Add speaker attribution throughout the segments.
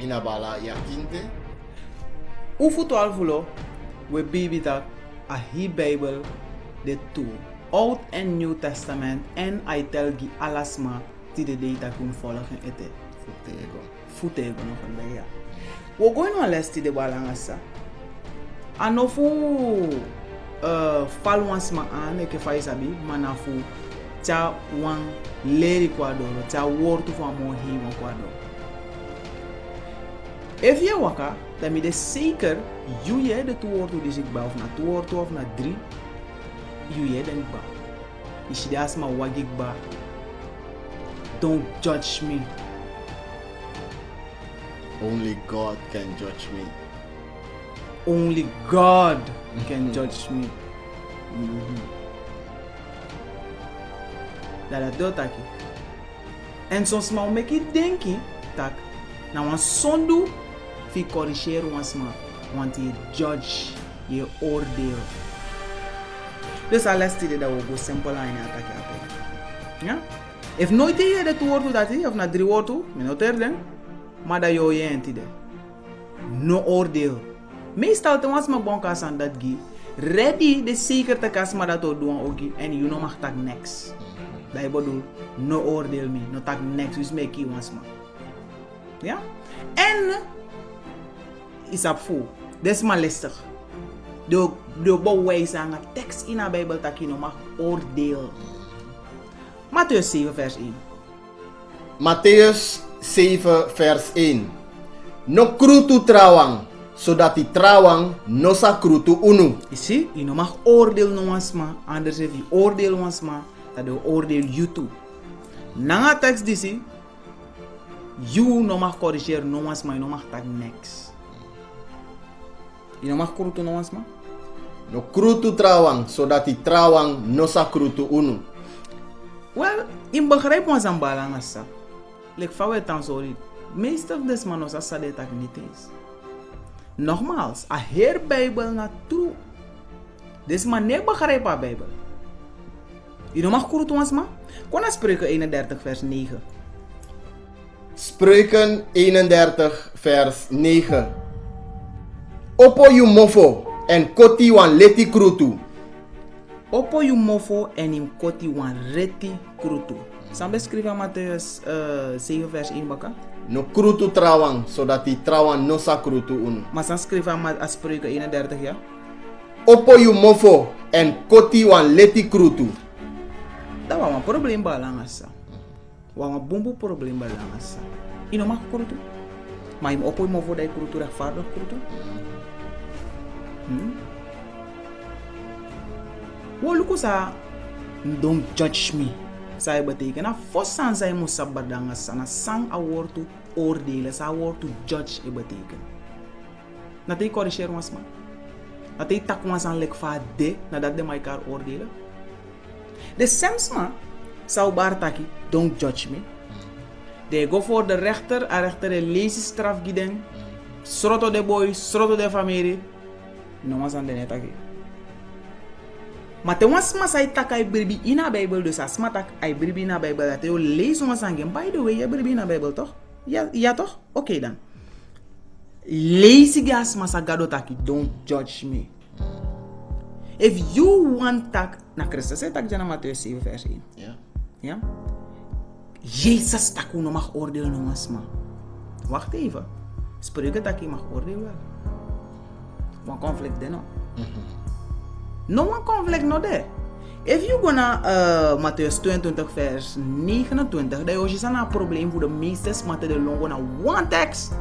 Speaker 1: Minabala yakinte.
Speaker 2: Ufu 12 we bibi dat a hi Bijbel de two Oud en Nieuw Testament en I tell gi alasma ti de data kun volgen ete. Futego nog een bij ja. We gaan nou les ti de balangasa. Anofu falwansma aan eke faisabi manafu cha wan leri kwadoro cha wortu van mo hi wan kwadoro. If je waka, dan moet je zeker je de toewoord die ik bouw of na toewoord of na 3 je dan ik bouw. Is je dat maar wat ik bouw. Don't judge me.
Speaker 1: Only God can judge me.
Speaker 2: Only God can judge me. Dat doet dat. En soms maar make je denken dat na wan sondu fi corrigeren wansma, want je judge, je oordeel. Dus alles die dat we go simpel aan je attacken. Ja? If nooit je dat woord dat hij of na 3 woord toe, me noteer den, maar dat je entide. No oordeel. Meestal te wansma bonkas aan dat gi, ready de zeker te kasma dat we doen ook en you no mag tak next. Dat bedoel, no oordeel me, no tak next, dus make je wansma. Ja? En is op voor. Dat is maar lastig. De bewijs aan een tekst in de Bijbel dat je nog mag oordelen. Mattheüs 7 vers 1.
Speaker 1: Mattheüs 7 vers 1. No krutu trawang, zodat die trawang no sa krutu unu.
Speaker 2: Je ziet, je nog mag oordelen nog eens maar. Anders heb je oordeel nog eens maar. Dat je oordeel je toe. Na een tekst die zie. You no mag corrigeren, no mas, maar je no mag tak next. Je no mag krutu no mas, maar?
Speaker 1: No krutu trawang, zodat die trawang no sa krutu unu.
Speaker 2: Well, in begrijp ons aan balangasa. Like fawe tan sorry. Meest of this manos asa de tak niet eens. Nogmaals, a heer Bijbel na true. Des man ne begrijp a Bijbel. Je no mag krutu mas, maar? Kon Spreuken 31 vers 9.
Speaker 1: Spreuken 31 vers 9. Opo you mofo en koti wan leti krutu.
Speaker 2: Opo you mofo en im koti wan reti krutu. Sambe schrijven Mattheüs 7 vers 1 baka.
Speaker 1: No krutu trawang, zodat die trawang no sa krutu unu.
Speaker 2: Maar dan schrijven we Spreuken 31 ja.
Speaker 1: Opo you mofo en koti wan leti krutu.
Speaker 2: Dat was een probleem balangasa. Wa bumbu probleem balangasa. Ino mag krutu. Maar im opo mo voor dat krutu rechtvaardig krutu. Wo luku sa don't judge me. Sa betekent na fossan sa mo sabadangasa na sang a woord to oordelen, sa woord to judge e betekent. Na te corrigeer ons man. Na te tak ons aan lek va de nadat de maikar oordelen. De semsma zou bartaki don't judge me. De go voor de rechter, a rechter de lezen straf giden. Sroto de boy, sroto de familie. No was aan de netaki. Maar te was mas ay tak ay bribi ina Bijbel dus as matak ay bribi ina Bijbel dat je lees ons aan gen. By the way, je bribi ina Bijbel toch? Ja toch? Oké dan. Lees je as mas agado taki, don't judge me. If you want tak na Christus, tak jana Mattheüs 7 vers 1.
Speaker 1: Ja.
Speaker 2: Ja? Jezus tak no mag oordelen no mas ma. Wacht even. Spreuken tak mag oordelen wel. Wan conflict de no. No one conflict no there. If you gonna Mattheüs 22 vers 29, dan is er een probleem voor de meeste smatten de longo na one tekst.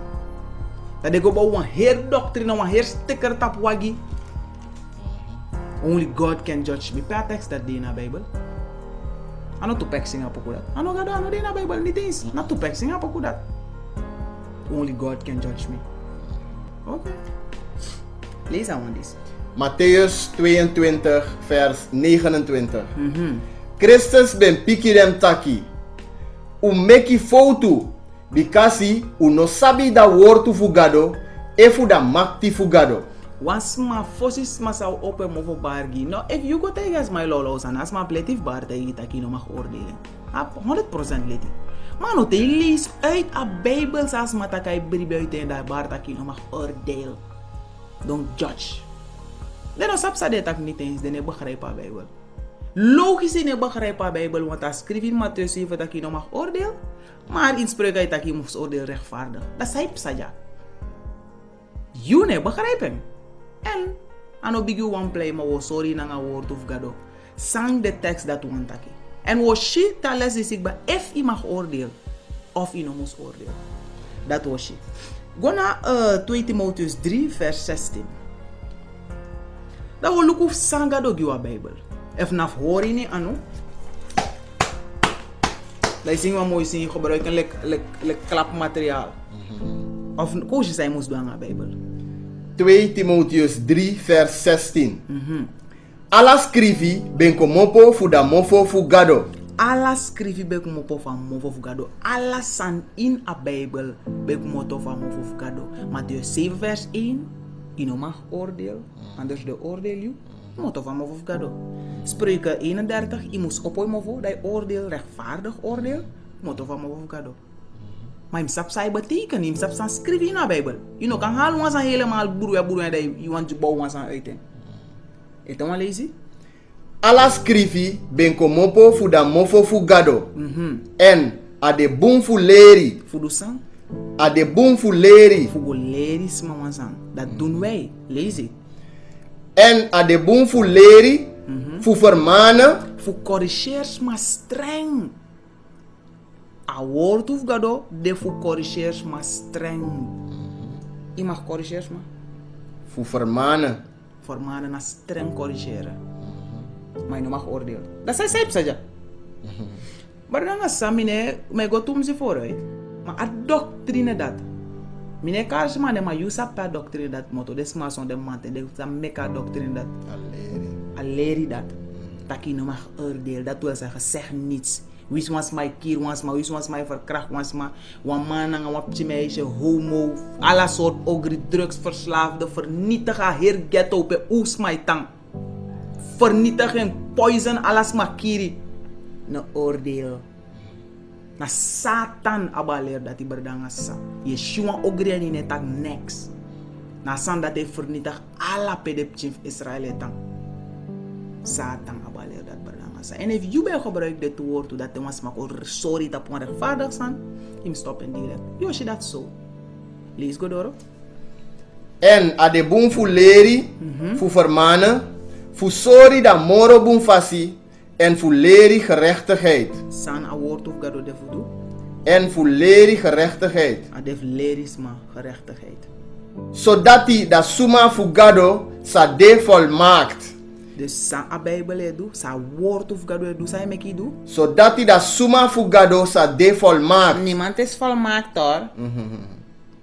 Speaker 2: Dat de go ba one heer doctrine, one heer sticker tap wagi. Only God can judge me. Per tekst dat die in de Bijbel. Ano to pexing apo dat. Ano gado ano die in de Bijbel niet eens. Na to pexing apo dat. Only God can judge me. Okay. Lees aan this.
Speaker 1: Mattheüs 22 vers 29. Christus ben piki dem taki. U meki foto. Bikasi u no sabi da wortu fugado. Efu da makti fugado.
Speaker 2: Once my forces must have open over bargi. No, if you go take as my lolos and as my plative bar, they taki no mag oordelen. 100% leti. Mano, te lees uit a Bijbel zoals matakai bribe uit en daar baar taki no mag oordeel. Don't judge. Dan sap sa de tak niet eens, dan begrijp a Bijbel. Logisch in begrijp a Bijbel, want als schrijf in Matthäus 7 taki no mag oordeel, maar in spreuken uit taki moest oordeel rechtvaardig. Dat zei psaja. You ne begrijp hem. En ano bigi one play ma wo sorry na nga word of gado. Sang de tekst dat one taki. En was she tales is ik ba if I mag oordeel of I no moest oordeel. Dat was she. Go na 2 Timotheus 3 vers 16. Dat we look of sanga do giwa Bijbel. If naf hori ni ano. Dat is wat mooi zien gebruiken lek klapmateriaal. Of koosje zij moest doen aan Bijbel.
Speaker 1: 2 Timotheus 3 vers 16. Alla scrivi ben komopo fu da mofo fu gado.
Speaker 2: Alla scrivi ben komopo fa mofo fu gado. Alla san in a Bijbel ben komopo fa mofo fu gado. Matthäus 7 vers 1. Ino mag oordeel. Anders de oordeel you. Moto van mofo fu gado. Spreuken 31. I moest opoi mofo. Dat oordeel rechtvaardig oordeel. Moto van mofo fu gado. Maar je sap sai betekenen, je sap san schrijven in de Bijbel. Je know kan halen ons aan helemaal boeren en dat je want je bouwen ons aan uiten. Is dat wel lezen?
Speaker 1: Alla scrivi ben komopo fu da mofo fu gado. En a de boom fu leri.
Speaker 2: Fudu sang?
Speaker 1: A de boom fu leri.
Speaker 2: Fugo leri sma wansan. Dat doen wij. Lezen.
Speaker 1: En a de boom fu leri. Fu vermanen.
Speaker 2: Fu corrigeers maar streng. A woord of gado, de fu corrigeers maar streng. Je mag corrigeers maar.
Speaker 1: Fu vermanen.
Speaker 2: Vermanen na streng corrigeren. Maar je mag oordelen. Dat zijn zij saja. Maar dan is dat mine, mij go tum ze vooruit. Maar a doctrine dat. Mine kaars man de maar you sap a doctrine dat motto. Des maar son de mate de sa make a doctrine dat. Aleri dat. Dat je no mag oordelen. Dat wil zeggen zeg niets. Wie was mij kier, wie was mij verkracht, was mij wan man en wan meisje, homo, alle soort ogri, drugsverslaafde, vernietigen, heer ghetto, pe oes mij tang. Vernietigen, poison, alles maar kiri. Na oordeel. Na Satan abaleer dat hij berdanga sa. Yeshua ogri en in tak next. Na san dat hij vernietig alle pedepchif Israël tang. Satan abaleer dat berdanga. En if you ben gebruikt dit woord dat de was maken sorry dat we rechtvaardig zijn, hem stoppen direct. Josje dat zo. Lees go door.
Speaker 1: En a de boom fu leri, fu vermanen, fu sorry dat moro boom fasi, en fu leri gerechtigheid.
Speaker 2: San a woord of gado de voodoo.
Speaker 1: En fu leri gerechtigheid.
Speaker 2: A def lerisma gerechtigheid.
Speaker 1: Zodat hij dat suma fu gado sa de volmaakt.
Speaker 2: Dus sa a Bijbel edu, sa woord of gado edu, sa je meki du?
Speaker 1: Zodat hij dat suma fu gado sa de volmaakt.
Speaker 2: Niemand is volmaakt hoor.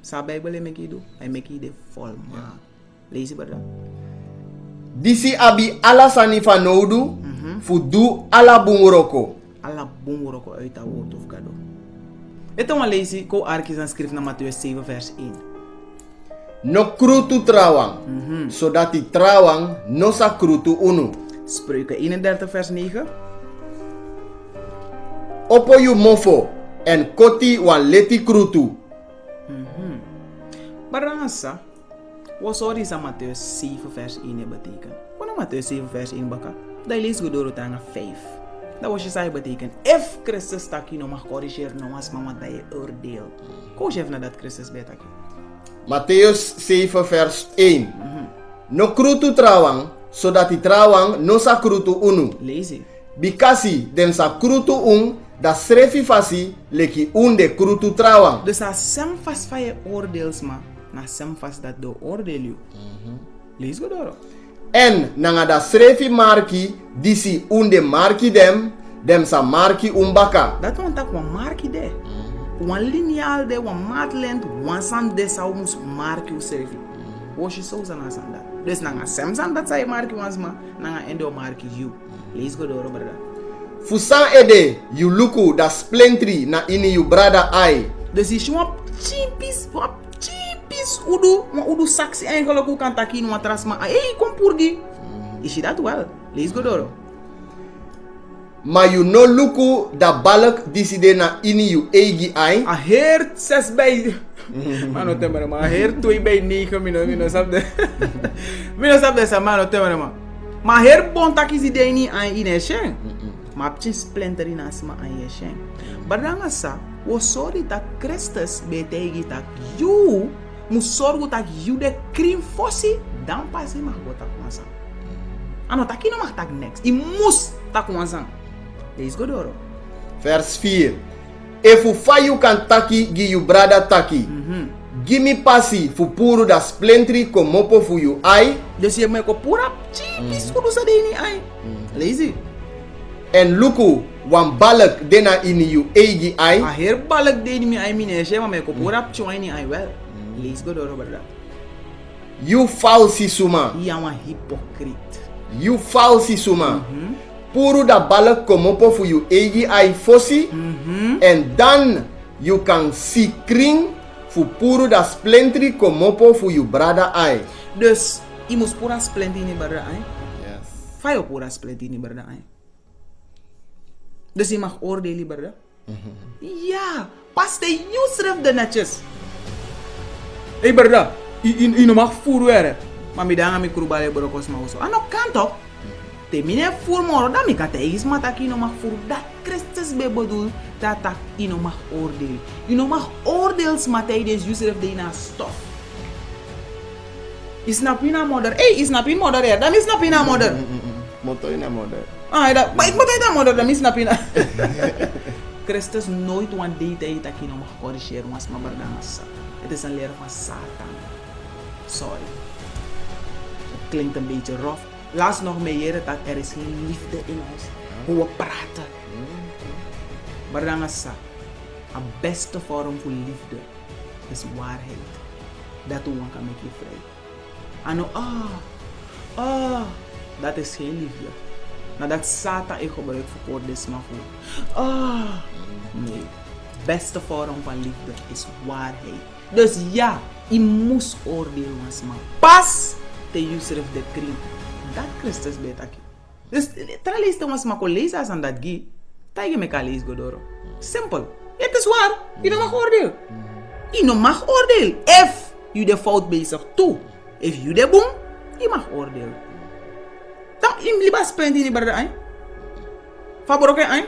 Speaker 2: Sa Bijbel e meki du, hij meki de volmaakt. Lees je dan.
Speaker 1: Disi abi ala sani van nodu, fu du ala bungroko.
Speaker 2: Ala bungroko uit dat woord of gado. Het is een lezen, ko arkis en schrift naar Matthäus 7 vers 1.
Speaker 1: No krutu trawang, zodat die trawang no sa krutu unu.
Speaker 2: Spreuken 31 vers 9.
Speaker 1: Opo yu mofo en koti wan leti krutu.
Speaker 2: Barangasa, wat zou die Matthäus 7 vers 1 betekenen? Wanneer Matthäus 7 vers 1 baka, dat lees go door het aan 5. Dat was je zei betekenen. If Christus taki no mag corrigeren, no mas mama dat je oordeel. Koos even naar dat Christus bij taki.
Speaker 1: Matthäus 7 vers 1. No krutu trawang, zodat die trawang no sa krutu unu.
Speaker 2: Lees je.
Speaker 1: Bikasi dem sa krutu da srefi fasi leki de krutu trawang.
Speaker 2: Dus als sem vast van je oordeelsma, na sem vast dat de oordeel je. Lees go door.
Speaker 1: En nanga da srefi marki, disi de marki dem sa marki baka.
Speaker 2: Dat want dat wan marki de. Wan lineaal de, wan maatlint, wan san de sa mus marki u srefi. Was je zo zijn aan dat. Dus nanga sem san dat sa je marki wansma, nanga endo marki you. Lees go door, brada.
Speaker 1: Fusan ede, you luku da splentri na ini you brada ai.
Speaker 2: Dus is wap chipis udu, maar udu saksi eigenlijk ook kan takin wat rasma. Hey, kom purgi. Is je dat wel? Lees go door.
Speaker 1: Maar you no luku da balk diside na ini you egi ai.
Speaker 2: A heer 6 bij... Mano temere ma. A heer 2 bij 9 mino sabde. Mino sabde sa mano temere ma. Ma heer bon taki si de ni ai ine shen. Ma pchin splinter in asma ai shen. Badanga sa, wo sorry dat Christus betegi tak you mu sorgu tak you de krim fossi dan pasi mag go tak wansa. Ano taki no mag tak next. I mus tak wansa. Lees go doro.
Speaker 1: Vers 4. If u fayu kan taki gi you brada taki. Gimme pasi fu puru da splintri komopo fu you ai.
Speaker 2: Dus je me ko pura chipis kudu sa deni ai. Lazy.
Speaker 1: En luku wan balk dena ini you egi ai.
Speaker 2: A her balk deni mi ai mine she ma me ko pura choini ai well. Lees go doro brada.
Speaker 1: You falsi suma.
Speaker 2: Ya uma hypocrite.
Speaker 1: You falsi suma. Puru da balk komopo fu you egi ai fosi. En dan you kan si kring fu puru da splintri komopo fu you brada ai.
Speaker 2: Dus i mus pura splintri ni brada ai.
Speaker 1: Yes.
Speaker 2: Fayo pura splintri ni brada ai. Dus je mag oordelen, brada. Ja, pas de Yusref de netjes. Hey, brada, je mag voeren. Maar ik ga mijn krubale brokos maar zo. Ano kan toch? Te mine voer moro, dan ik te is maar dat je mag voeren. Dat Christus bedoelt dat je mag oordelen. Je mag oordelen, maar tijdens Yusref de na stof. Is snap je na moeder? Hey, is snap je moeder er? Dan is snap je na moeder.
Speaker 1: Motor in moeder.
Speaker 2: Ah, dat, maar ik moet het aan moeder, dan is snap je na. Christus nooit one day dat je nog mag corrigeren, maar bardangas. Het is een leer van Satan. Sorry. Het klinkt een beetje rough. Laat nog meer dat er is geen liefde in ons. Hoe we praten. Bardangas. De beste vorm voor liefde is waarheid. Dat kan make je vrij. En dat is geen liefde. Nadat Satan ik gebruik voor koordisme voor. Nee. Beste vorm van liefde is waarheid. Dus ja, je moest oordelen, maar pas te Yusref de kring. Dat Christus beter. Dus tralies te ons maar collega's aan dat gi. Tage me kan lezen godoro. Simpel. Het is waar. Je mag oordelen. Je mag oordelen. If je de fout bezig toe. If je de boom, je mag oordelen. Dan im liba spendi ni brada ai. Favoroke ai.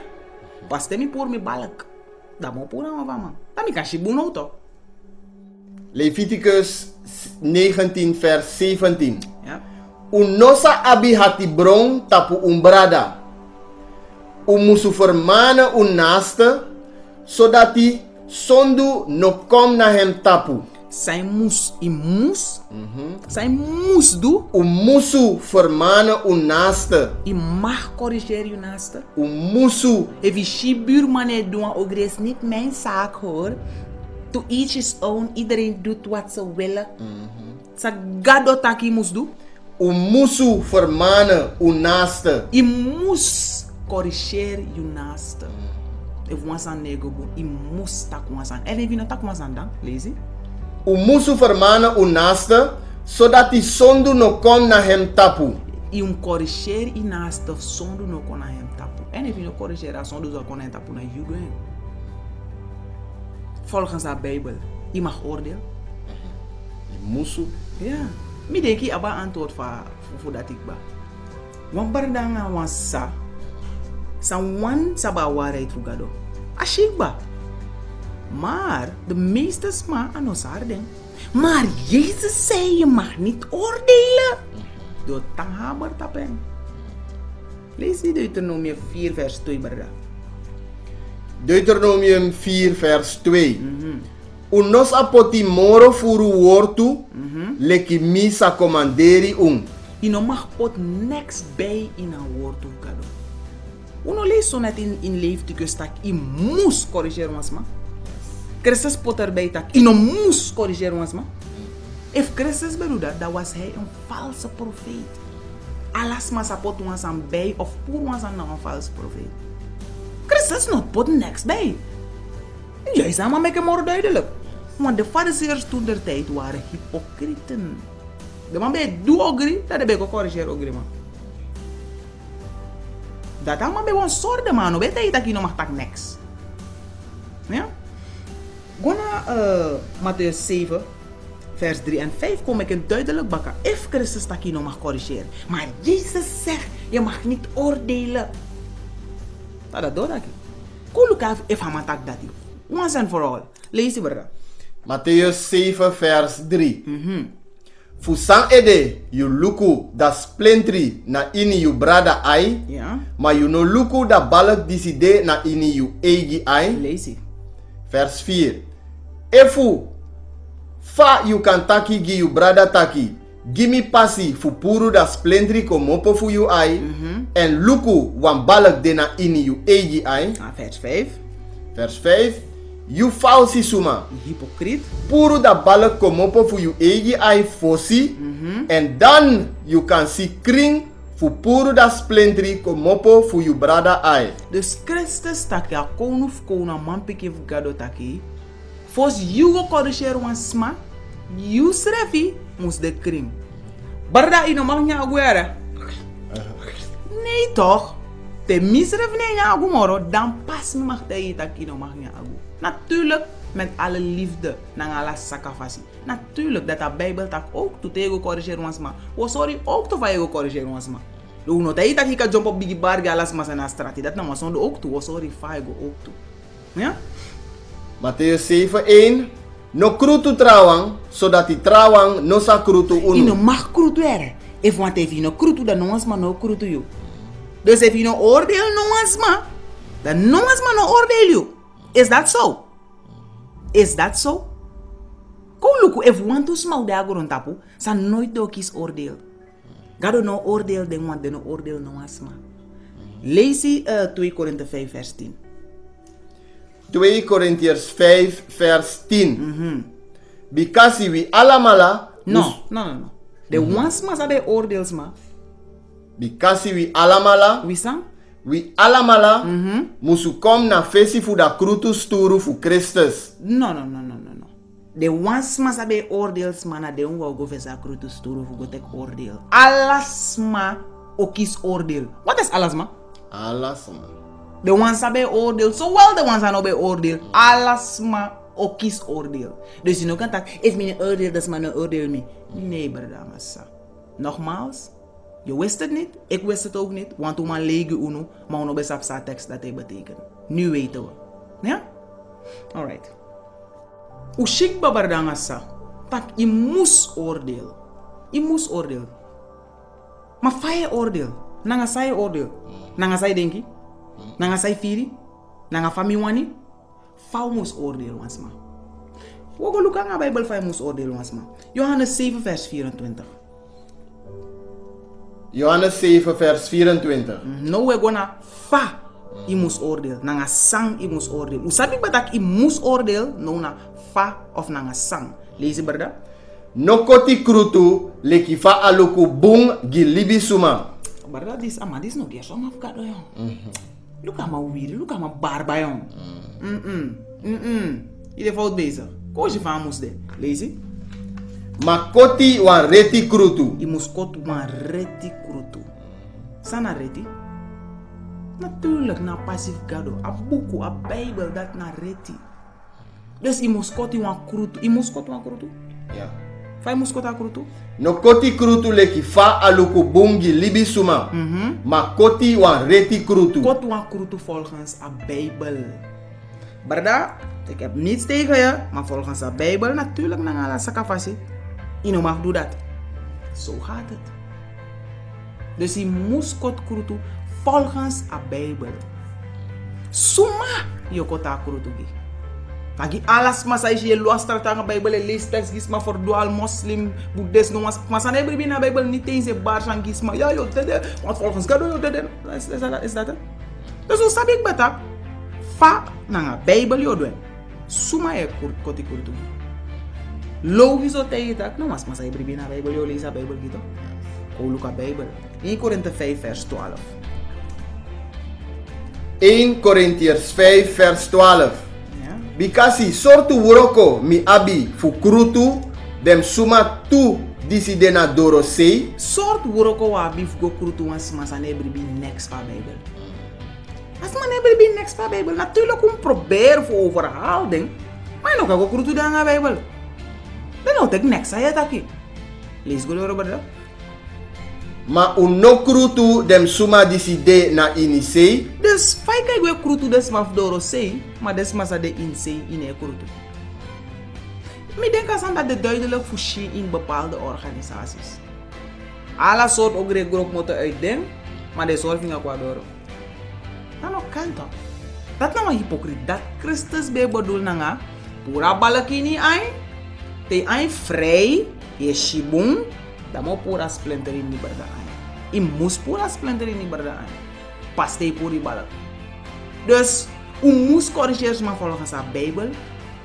Speaker 2: Paste mi por mi balak. Da mo pura ma vama. Da mi kashi buno to.
Speaker 1: Leviticus 19 vers 17.
Speaker 2: Ja.
Speaker 1: Unosa abi hati bron tapu umbrada. Umusu vermanen naaste, zodat hij sondu no kom na hem tapu.
Speaker 2: Zijn moes, zijn moes doe.
Speaker 1: Umusu vermanen naaste.
Speaker 2: Je mag corrigeren je naaste.
Speaker 1: Umusu.
Speaker 2: Even je buurman het doen, ook is niet mijn zaak hoor. To each his own, iedereen doet wat ze willen. Sa gado taki moes doe.
Speaker 1: Umusu vermanen naaste.
Speaker 2: Je moest corrigeren je naaste. If once aan nego boom, je moest tak once aan. En even tak once aan dan, lees
Speaker 1: Umusu vermanen naaste, zodat hij zonde no kom na hem tapu.
Speaker 2: Je corrigeer je naaste zonde no kom na hem tapu. En if je corrigeer a zonde zo kom na hem tapu na you doen. Volgens de Bijbel, je mag oordelen.
Speaker 1: Musu.
Speaker 2: Ja. Mi denk je aba antwoord voor dat ik ba. Wan bardanga wan sa. San wan saba waarheid voor gado. Ashikba. Maar de meeste sma aan ons harden. Maar Jezus zei je mag niet oordelen. Door tanghaber tapen. Lees die Deuteronomium 4 vers 2 barda.
Speaker 1: Deuteronomium 4 vers 2. Unos apoti moro furu wortu. Leki misa commanderi
Speaker 2: Je mag pot niks bij in een woord of gado. Uno lees zo net in Leviticus dat je moest corrigeren ons ma. Christus pot erbij dat je moest corrigeren ons ma. If Christus bedoelde dat was hij een valse profeet. Alas maar sapot ons aan bij of poer ons aan een valse profeet. Christus not pot niks bij. Jij zei maar make more duidelijk. Want de fariseërs toen der tijd waren hypocrieten. De man bij doe ogri, dat de bij corrigeren ogri man. Dat allemaal bij ons zorgen, man. Weet je dat je nog mag tak niks. Ja? Ga naar Mattheüs 7, vers 3 en 5 kom ik in duidelijk bakken. If Christus dat je nog mag corrigeren. Maar Jezus zegt, je mag niet oordelen. Dat doe ik. Look if hij tak dat. Once and for all. Lees je brada.
Speaker 1: Mattheüs 7 vers 3. Fusang ede you luku da splintri na ini you brada ai.
Speaker 2: Ja.
Speaker 1: Maar you no luku da balak diside na ini you egi ai.
Speaker 2: Lees je.
Speaker 1: Vers 4. Efu fa you kan taki gi you brada taki. Gimme passi fu puru da splintri komopo fu you ai. En luku wan balak de na ini you egi ai.
Speaker 2: Vers 5.
Speaker 1: Vers 5. You falsi suma.
Speaker 2: Hypocriet.
Speaker 1: Puru da balak komopo fu you egi ai fosi. En dan you kan si kring fu puru da splintri komopo fu you brada ai.
Speaker 2: Dus Christus taki a konuf kona man piki gado taki. Fos you go corrigeer wan sma. You srefi mus de kring. Barda ino mag nya aguera. Nee toch? Te misref nee nya agu moro. Dan pas me mag de taki ino mag nya agu. Natuurlijk met alle liefde naar alle sakafasi. Natuurlijk dat de Bijbel tak ook to tego corrigeren ons ma. O sorry ook to vaio corrigeren ons ma. Do no tai dat ik jump op bigi bar galas mas na strati. Dat na mas on ook to. O sorry vaio ook to. Ja?
Speaker 1: Mattheüs 7:1. No krutu trawang zodat die trawang no sa krutu unu.
Speaker 2: Ino mag krutu ere. If want if ino krutu dan no ons ma no krutu you. Dus if ino oordeel no ons ma, dan no ons ma no oordeel you. Is that so? Is that so? Kom luku, if want to smau de agoron tapu, sa nooit do kies oordeel. Gado no oordeel den want de no oordeel no asma. Lees 2 Korinthe 5 vers 10.
Speaker 1: 2 Korintiërs 5 vers 10. Because we alamala.
Speaker 2: No. De wansma sabe oordeels ma.
Speaker 1: Because we alamala.
Speaker 2: Wie sang?
Speaker 1: We alamala musu kom na fesi fu da krutu sturu fu Christus.
Speaker 2: No. De wansma sabe oordeels ma na de unwa go vesa krutu sturu fu go tek oordeel. Alasma okis oordeel. What is alasma?
Speaker 1: Alasma.
Speaker 2: De ones sabe oordeel. So well de ones aan be oordeel. Alasma okis oordeel. Dus je no kan tak if me oordeel das man oordeel me. Nee brada massa. Nogmaals. Je wist het niet, ik wist het ook niet, want toen man lege uno, maar uno besap sa tekst dat hij betekent. Nu weten we. Ja? Alright. Ushik babardanga sa, tak je moest oordeel. Je moest oordeel. Maar faye oordeel, nanga say oordeel. Nanga say denki, nanga say firi, nanga fami wani, fau moest oordeel wansma. Wogo luka nga Bijbel faye moest oordeel wansma. Johannes 7 vers 24.
Speaker 1: Johannes 7 vers 24.
Speaker 2: No we gonna fa i mus oordeel. Nanga sang i mus oordeel. Usabi batak i mus oordeel no na fa of nanga sang. Lees je brada?
Speaker 1: No koti krutu leki fa aluku bung gilibi suma.
Speaker 2: Brada dis ama dis no dia so ma fukado yon. Luka ma wiri, luka ma barba yon. Ide fout bezig. Koje fa mus de. Lees je?
Speaker 1: Makoti wan reti krutu.
Speaker 2: I mus kot wan reti krutu. Sana reti? Natuurlijk na passief gado. A buku, a Bijbel dat na reti. Dus i mus koti wan krutu. I mus kot wan krutu?
Speaker 1: Ja.
Speaker 2: Fa i mus kot a krutu?
Speaker 1: No koti krutu leki fa aluku bungi libi suma. Makoti wan reti krutu.
Speaker 2: Kot wan krutu volgens a Bijbel. Brada, ik heb niets tegen je, maar volgens de Bijbel natuurlijk na ngala sakafasi. Je mag doen dat. Zo gaat het. Dus je moest kot krutu volgens de Bijbel. Suma je kota krutu gi. Kagi alas masa je luister naar de Bijbel en leest tekst gisma voor dual moslim, boeddhist no mas aan every na Bijbel niet eens een bar van gisma. Ja yo dede, want volgens God yo dede. Is dat het? Dus hoe sabi ik betak? Fa na Bijbel yo doen. Suma je koti krutu. Logisch o tegen dat. Nou, mas ay bribi na Bijbel yo lees a Bijbel gito. Ko luka Bijbel. 1 Korinthe 5 vers 12.
Speaker 1: 1 Korintiërs 5 vers 12.
Speaker 2: Ja.
Speaker 1: Bikasi sortu wuroko mi abi fu krutu dem suma tu diside na dorosei.
Speaker 2: Sort wuroko wa abi fu go krutu wan mas ay bribi next pa Bijbel. Als man hebben bij niks van Bijbel, natuurlijk om proberen voor overhaalding. Maar je nog ook krutu dan aan Bijbel. Dan nog ik niks aan je takkie. Lees goed over dat.
Speaker 1: Maar no krutu dem suma diside na inise.
Speaker 2: Dus fai kijk we krutu des maf doro sei, maar des masa de insei in e krutu. Ik denk als dat de duidelijk voorzien in bepaalde organisaties. Alle soort ook groep moeten uitdenken, maar de zorging ook wat door. Dat nog kan toch? Dat nou een hypocriet. Dat Christus bij bedoel nanga, pura balakini ai, te ai vrij, je shibung, dat moet pura splinter in die berda ai. Je moest pura splinter in die berda ai. Pas te puri balak. Dus, u moest corrigeren maar volgens de Bijbel.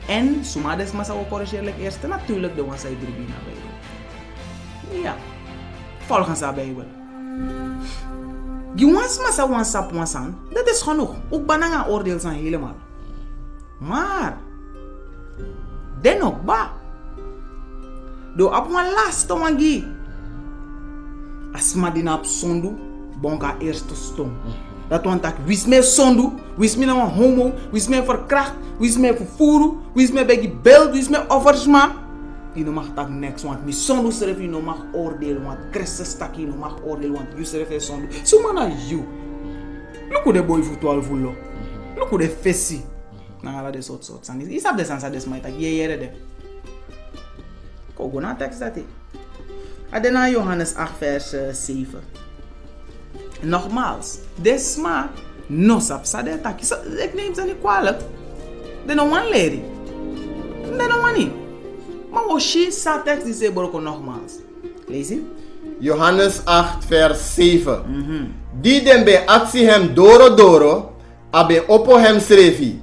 Speaker 2: En sumades masa ook corrigeren eerst natuurlijk de wansa dribina Bijbel. Ja, volgens de Bijbel. Die wans masa wansap wansan, dat is genoeg. Ook bananga oordeel zijn helemaal. Maar, den ook ba. Do op een laatste wangi. As madina op sondu, bonga eerste stom. Dat want ik wist me sondu, wist me nou een homo, wist me verkracht, wist me vervoeren, wist me bij die beeld, wist me offersman. Je mag tak niks, want mi sondu serf je mag oordelen, want Christus tak je mag oordelen, want je serf je sondu. Zo man na you. Look hoe de boy voor 12 voelo. Look hoe de fessie. Nou ala de soort. Is dat de sansa des mij tak je de. Kogo na tekst dat ik. Adena Johannes 8 vers 7. Nogmaals, desma no sap sa de taki. Ik neem ze niet kwalijk. De no one lady. De no one niet. Maar Oshi sa tekst die ze broko nogmaals. Lees je?
Speaker 1: Johannes 8 vers 7. Die den be actie hem doro, abe oppo hem srefi.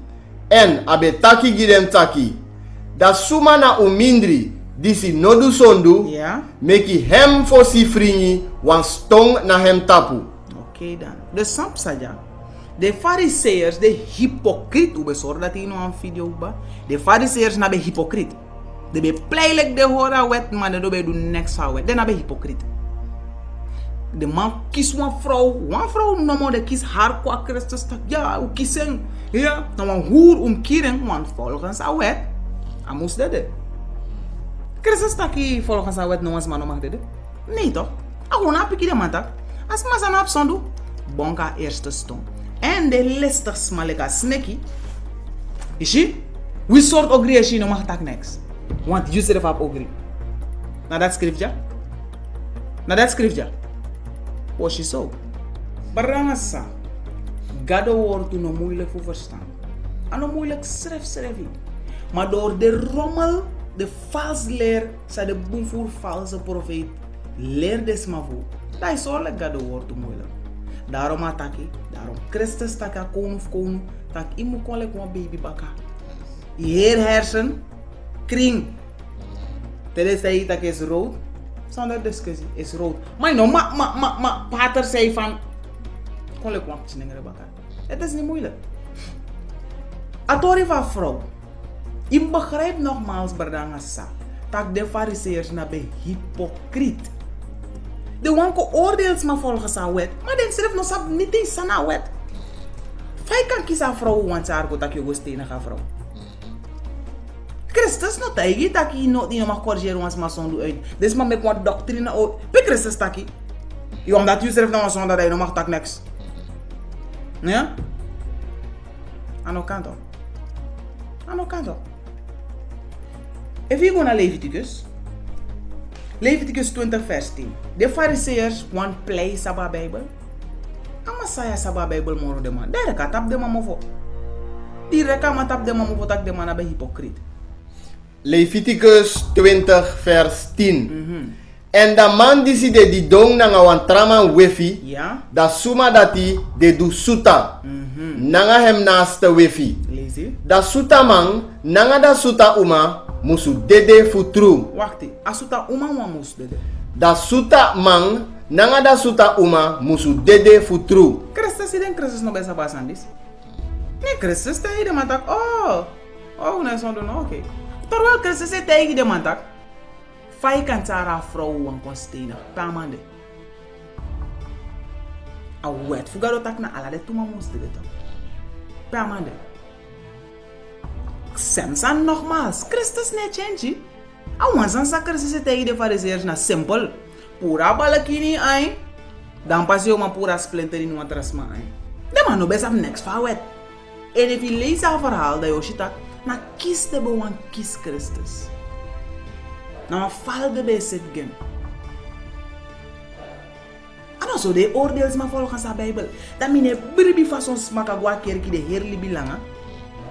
Speaker 1: En abe taki gidem taki. Da suma na umindri. Disi nodu sondu,
Speaker 2: ja.
Speaker 1: Meki hem voor si fringi, wan stong na hem tapu.
Speaker 2: Oké dan. Dus snap saja. De fariseërs, de hypocriet, hoe bezorgd dat hij nog een video ba. De fariseërs na be hypocriet. De be pleilijk de hora wet, maar de be doen niks aan wet. De na be hypocriet. De man kies een vrouw nomo de kies haar qua Christus tak. Ja, u kiezen. Ja, nou een hoer kieren, want volgens haar wet, hij moest dat. Christus taki volgens haar wet nog maar mag dit. Nee toch? Gewoon een pikje de man tak. Als maar zijn opzondu, bonka eerste stond. En de listig smaleka sneki. Is je? Wie soort ogri is je nog mag tak niks. Want je zelf hebt ogri. Na dat schriftje? Na dat schriftje? Was je zo? Barangasa. Gado wordt toen nog moeilijk voor verstaan. En nog moeilijk schrijf. Maar door de rommel, de valse leer, zei de boemvoer valse profeet, leer des maar voor. Dat is oorlijk Gado wordt toen moeilijk. Daarom ataki, daarom Christus taka koning, tak imu kolek wan baby baka. Heer hersen, kring. Terwijl zei dat is rood, zonder discussie, is rood. Maar no, pater zei van, kolek wan chinengere baka. Het is niet moeilijk. Atori van vrouw. Je begrijpt nogmaals, Bardangasa, dat de fariseërs naar bij hypocriet. De wanko oordeelt maar volgens haar wet, maar den schrijft nog sap niet eens aan haar wet. Vijf kan kiezen vrouw, want ze argo dat je go stenen gaan vrouw. Christus no taigi dat je niet mag corrigeren, want ze maar zonde uit. Dus maar met wat doctrine uit. Bij Christus taki. Je omdat je schrijft nog een zonde dat je nog mag tak niks. Ja? Aan elkaar toch? Aan elkaar toch? Even je go naar Leviticus. Leviticus 20 vers 10. De fariseërs want play saba Bijbel. Ama saya saba Bijbel moro de man. Daar kan tap de man mofo. Die reka ma tap de man mofo tak de man abe hypocriet.
Speaker 1: Leviticus 20 vers 10. En da man disi de di dong nanga wan traman wefi.
Speaker 2: Ja.
Speaker 1: Da suma dati de du suta. Nanga hem naaste wefi.
Speaker 2: Lees.
Speaker 1: Da suta man nanga da suta uma. Musu dede futru.
Speaker 2: Wacht, asuta uma wa mus dede.
Speaker 1: Da suta man, nanga da suta uma, musu dede futru.
Speaker 2: Christus den Christus no besa basandis. Nee, Christus te de mantak. Oh, nee, zo doen, oké. Terwijl Christus te de mantak. Fai kan tara vrouw wan konstena, pamande. A wet, fugado tak na ala de tuma mus dede. Permande. Samson nogmaals. Christus ne change. Awansan sa Christus tegen de fariseers na simpel. Pura balakini ay. Dan pas je maar pura splinter in wat rasma ay. De man no best op next forward. En if je leest dat verhaal dat je ziet, na kies de bewan kies Christus. Na val de bij zit gen. En also de oordeels maar volgens de Bijbel. Dat mine bribi façon smaka gwa kerk de herli bilanga.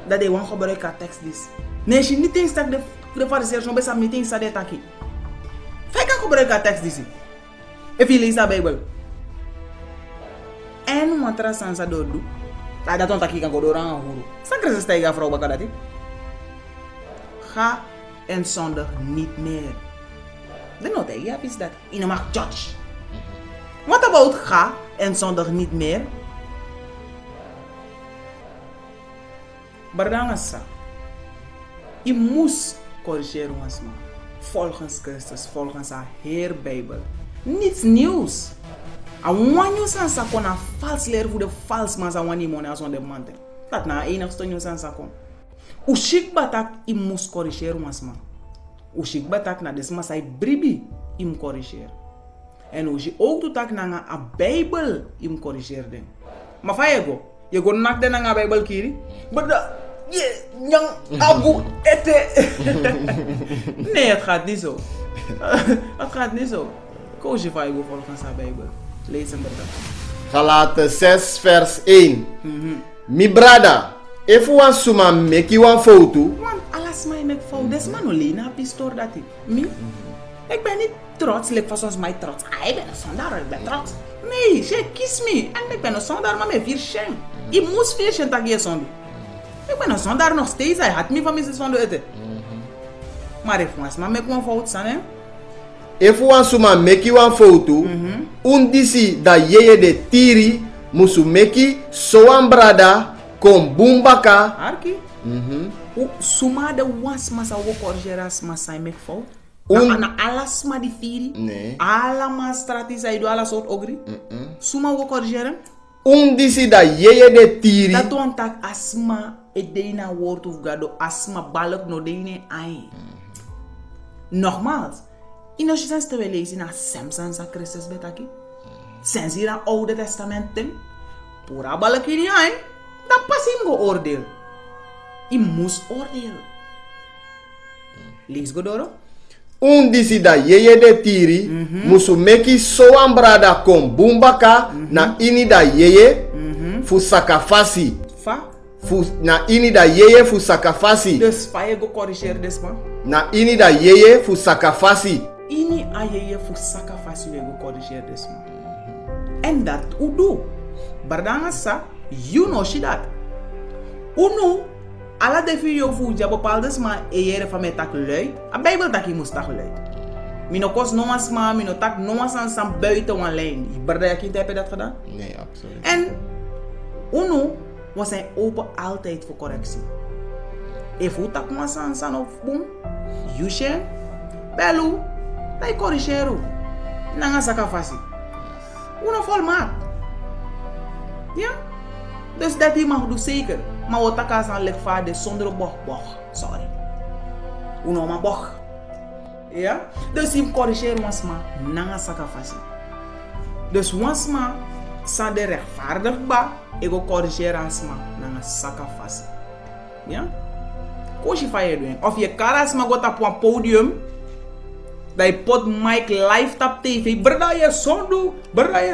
Speaker 2: Dat de wan gebruik a tekst dis. Nee, je niet eens dat de fariseers no best op niet eens dat de taki. Fijka gebruik a tekst dis. If je leest de Bijbel. En wat er sansa doordoet. Dat on taki kan go dooraan huru. Sa Christus tegen vrouw bakadati. Ga en zondig niet meer. De nota ja is dat. Je mag judge. What about ga en zondig niet meer? Bardangasa. Je moest corrigeren ons man. Volgens Christus, volgens haar Heer Bijbel. Niets nieuws. En wanneer je aan sakon een vals leer voor de vals man aan wanneer je als on de man. Dat na enigste nieuws aan sakon. Ushik batak je moest corrigeren ons man. Ushik batak na desma sai bribi im corrigeren. En ushik ook doet tak na a Bijbel im corrigeren. Maar fa je go nak de na a Bijbel kiri. Maar je nyang abu ete. Nee, het gaat niet zo. Het gaat niet zo. Koos je van je volgens haar Bijbel. Lees hem bedankt.
Speaker 1: Galaten 6 vers 1. Mi brada, if one suma make you one foto.
Speaker 2: Man, alles mij make foto. Des man alleen na pistoor dat ik. Ik ben niet trots, like zoals mij trots. Ik ben een zondaar, ik ben trots. Nee, she kiss me. En ik ben een zondaar, maar met 4 sheng. Ik moest 4 sheng dat je zondaar. Ik ben een zondaar nog steeds. Hij had me van Mrs. van de eten. Maar if one make one foto, hè?
Speaker 1: If one suma make you one foto, undisi da yeye de tiri, musu make so one brada kom bumbaka.
Speaker 2: Arki? Suma de was masa wo corrigeras masa make foto. Na alas ma di firi.
Speaker 1: Nee.
Speaker 2: Ala ma stratisa ido ala soort ogri. Suma wo corrigeren.
Speaker 1: Undisi da yeye de tiri.
Speaker 2: Dat don tak asma edena woord of gado asma balk no deine ai. Nogmaals. In als je zijn te lezen naar Samson sa Christus betaki. Sinds hier aan Oude Testamenten. Pura balakiri ai. Dan pas hem go oordeel. Je moest oordelen. Lees go doro.
Speaker 1: Undisi da yeye de tiri, musu meki so ambrada kom bumbaka na ini da yeye fu sakafasi.
Speaker 2: Fa?
Speaker 1: Na ini da yeye fu sakafasi.
Speaker 2: Dus fa je go corrigeer des man.
Speaker 1: Na ini da yeye fu sakafasi.
Speaker 2: Ini a yeye fu sakafasi we go corrigeer des man. En dat udo. Bardanga sa, you know she dat. Uno. Alla de video fu ja bepaalde sma ere van mij tak luid. A Bijbel tak je moest tak luid. Mino kos no asma, mino tak no asan buiten een lijn. Berde je kind heb je dat gedaan?
Speaker 1: Nee, absoluut.
Speaker 2: En uno was hij open altijd voor correctie. If u tak no asan of boom, you share, belu, dai corrigero. Nanga sakafasi. Uno volmaakt. Ja? Dus dat hij mag doen zeker. Maar wat ik aan leg vader zonder boch. Sorry. Uno ma boch. Ja? Dus hij corrigeert ons maar na sakafasi. Dus ons maar sa de rechtvaardig ba, ik go corrigeer ons maar na sakafasi. Ja? Koos je van je doen. Of je karas maar gaat op een podium. Dat je pot mic live op tv. Berda je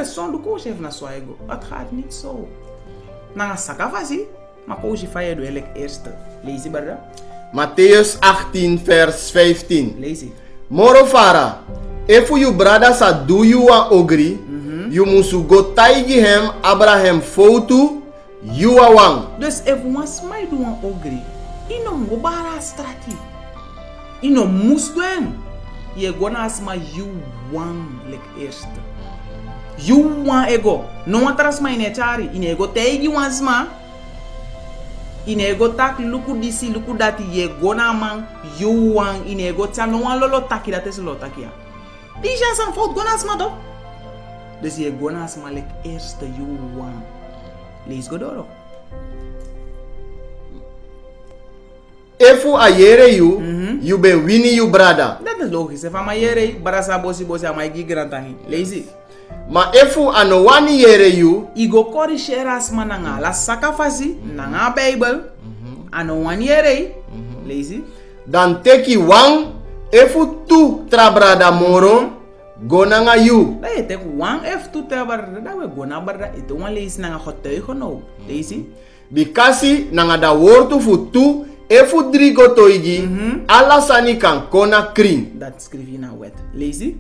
Speaker 2: zondu. Koos je even naar zo. Het gaat niet zo. Na sakafasi. Maar koos je van je doen eerste. Lees je berda.
Speaker 1: Matthäus 18 vers 15.
Speaker 2: Lees je.
Speaker 1: Morofara, if you brothers are do you are ogri, you must go taigi hem Abraham foto, you are one.
Speaker 2: Dus if once my do een ogri, ino ngobara strati, ino musdwen, je gona asma you one like eerste. You one ego, no atras ma inechari, ine ego taigi once ma. Inego tak luku disi luku dati ye gona man you wang inego ta no wan lolo taki dat is lolo taki ya. Die zijn zijn fout gona asma toch? Dus je gona asma lek eerste you wang. Lees go doro.
Speaker 1: Efu ayere you, you ben winnie you brada.
Speaker 2: Dat is logisch. If I'm here, barasa bosi amai gigrantangi. Lazy.
Speaker 1: Ma efu ano wani yere you,
Speaker 2: Igo corrigere as mananga la sakafasi nanga Bible. Ano wani here. Lazy.
Speaker 1: dan teki wang, efu tu tra brada moro, go nanga you.
Speaker 2: Da je tek wang F2 te barda. Da we gona barda. Ito wan lees nanga getuigen nou. Lazy.
Speaker 1: Bikasi nanga da wortu fu tu, efu drigo toigi, alasani kan kona kring.
Speaker 2: Dat schrijf je nou wet. Lazy.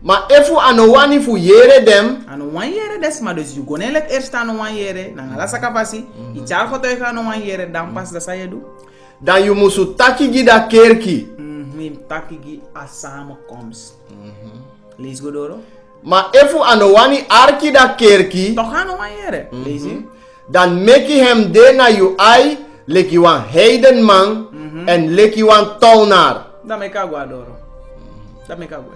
Speaker 1: Ma efu ano wani fu yere dem,
Speaker 2: Ano wan yere des maar dus you gona lek eerst ano wan yere. Nanga la sakafasi. Ichar getuigen ano wan yere. Dan pas da sa je doe.
Speaker 1: dan you musu taki gida kerki.
Speaker 2: Mim takigi a samenkomst. Lees go doro.
Speaker 1: Ma efu ano wani arki da kerki,
Speaker 2: Toch gaan we hier. Lees je?
Speaker 1: dan meki hem de na you ai, leki wan heiden man, en leki wan tolnar.
Speaker 2: Dat me kagwa doro. Dat me kagwa.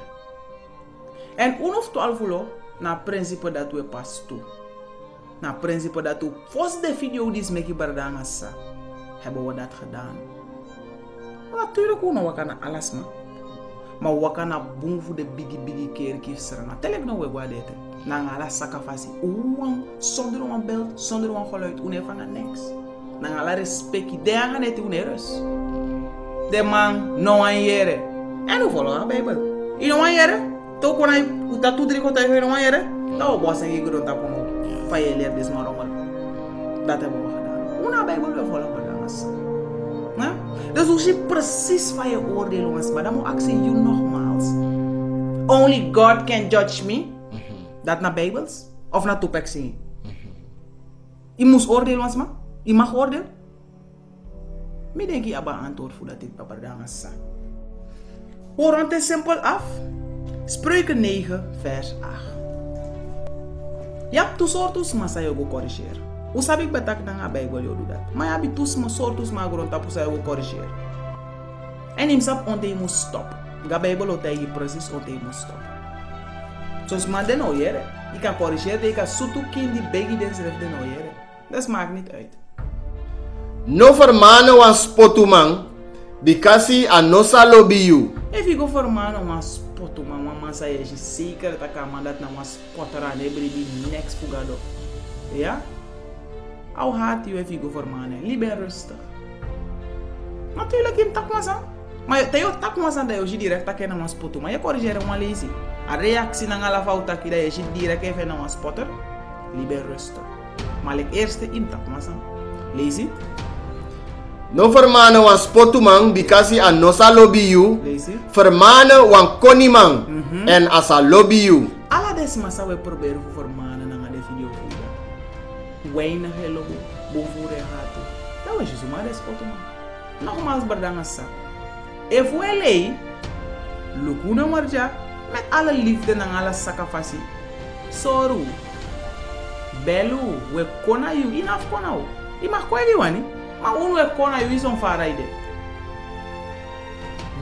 Speaker 2: En 1 of 12 lo, na principe dat we pas toe. Na principe dat we, volgens de video die is meki bardanga sa, hebben we dat gedaan. Natuurlijk we no wakana alas ma. Maar wakana boom voor de bigi keer kief serena. Telek no we guadete. Na ngala sakafasi. Uwang, zonder een beeld, zonder een geluid. Une vangen niks. Na ngala respect. De anga net une rust. De man no an yere. En hoe volgen aan Bijbel. Ino an yere. Toko na uta tu drie kota ino an yere. Nou boss en je grond tapo no. Van je leer des maar dat hebben we gedaan. Una Bijbel we volgen maar dan as. Ja? Dus hoe je precies van je oordeel was, maar dan moet ik zeggen, you nogmaals. Only God can judge me. Dat naar Bijbels? Of naar toepek zien? Je moest oordelen was, maar? Je mag oordelen? Ik denk je hebben antwoord voor dat dit papa dan is. Hoor het simpel af. Spreuken 9 vers 8. Je hebt twee soorten, maar zij ook corrigeren. Hoe sabi ik betak na nga Bijbel yo do dat? Maar je hebt tus soortus maar grond tapu sa yo corrigeer. En hem sap onte je moet stop. Ga Bijbel ote je precies onte je moet stop. Zoals man den o jere. Je kan corrigeren, je kan sutu kin die begi den schrift den o jere. Dat maakt niet uit.
Speaker 1: No vermanen wan spotuman, bikasi anosa lobby you.
Speaker 2: If you go for man wan spotu man sa je zeker dat kan man dat na wan spotter aan hebri die next fugado. Ja? How hard you if you go voor mannen? Liever rustig. Natuurlijk in takmasan. Maar je takmasan dat je direct takken naar een spotter. Maar je corrigeert een lazy. Een reactie naar alle fouten dat je direct even naar een spotter. Liever rustig. Maar ik eerste in takmasan. Lazy.
Speaker 1: No vermanen wan spotuman, bikasi anosa lobby you.
Speaker 2: Lazy.
Speaker 1: Vermanen wan koniman, en asa lobby you.
Speaker 2: Alla des massa we proberen voor mannen naar de video voeren. Weinig logo, boven regato. Dat was je zo maar despoto man. Nogmaals bardangasa. If we lei, lukuna marja, met alle liefde en alle sakafasi. Soru, belu, we kona you, inaf kona u. I mag kweli wani, maar unu we kona you is on faraide.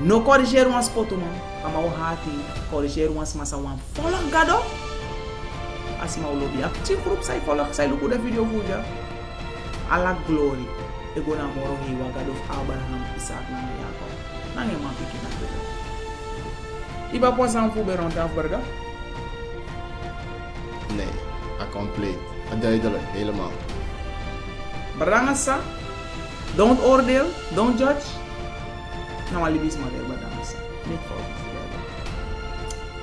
Speaker 2: No corrigeer ons poto man, ama o hati, corrigeer ons massa wan volg gado. As ma lobby up team group sai follow sai luku de video fuja ala glory e gona moro hi wa God of Abraham Isaac na Jacob na ne ma piki na beda iba posan fu beron ta burger
Speaker 1: Nee, compleet. Duidelijk, helemaal.
Speaker 2: Barangasa, don't oordeel, don't judge. Nou alibis maar de barangasa. Niet volgens.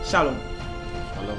Speaker 2: Shalom.
Speaker 1: Shalom.